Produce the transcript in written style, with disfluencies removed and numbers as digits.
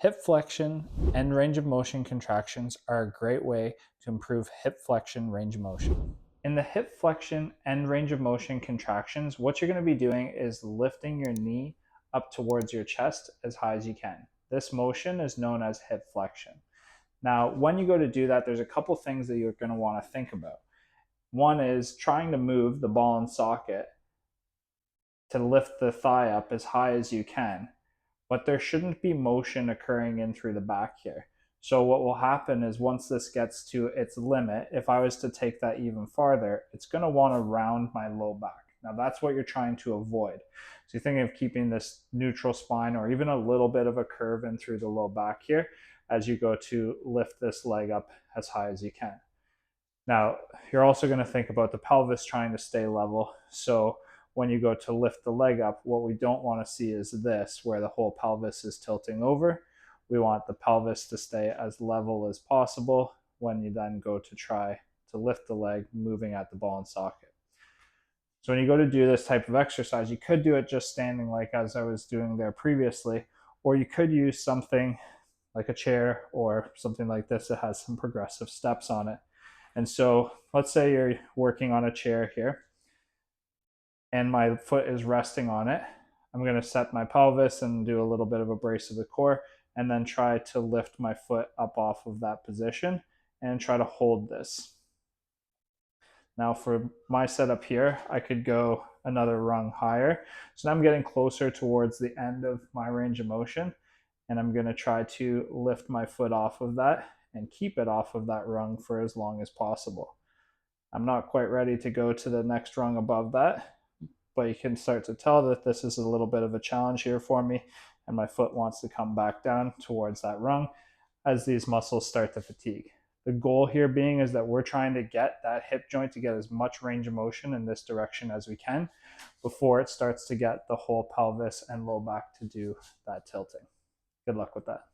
Hip flexion and range of motion contractions are a great way to improve hip flexion range of motion. In the hip flexion and range of motion contractions, what you're going to be doing is lifting your knee up towards your chest as high as you can. This motion is known as hip flexion. Now, when you go to do that, there's a couple things that you're going to want to think about. One is trying to move the ball and socket to lift the thigh up as high as you can, but there shouldn't be motion occurring in through the back here. So what will happen is once this gets to its limit, if I was to take that even farther, it's going to want to round my low back. Now that's what you're trying to avoid. So you're thinking of keeping this neutral spine or even a little bit of a curve in through the low back here as you go to lift this leg up as high as you can. Now, you're also going to think about the pelvis trying to stay level. So when you go to lift the leg up, what we don't want to see is this, where the whole pelvis is tilting over. We want the pelvis to stay as level as possible when you then go to try to lift the leg, moving at the ball and socket. So when you go to do this type of exercise, you could do it just standing like as I was doing there previously, or you could use something like a chair or something like this that has some progressive steps on it. And so let's say you're working on a chair here and my foot is resting on it. I'm going to set my pelvis and do a little bit of a brace of the core and then try to lift my foot up off of that position and try to hold this. Now for my setup here, I could go another rung higher. So now I'm getting closer towards the end of my range of motion, and I'm going to try to lift my foot off of that and keep it off of that rung for as long as possible. I'm not quite ready to go to the next rung above that, but you can start to tell that this is a little bit of a challenge here for me, and my foot wants to come back down towards that rung as these muscles start to fatigue. The goal here being is that we're trying to get that hip joint to get as much range of motion in this direction as we can before it starts to get the whole pelvis and low back to do that tilting. Good luck with that.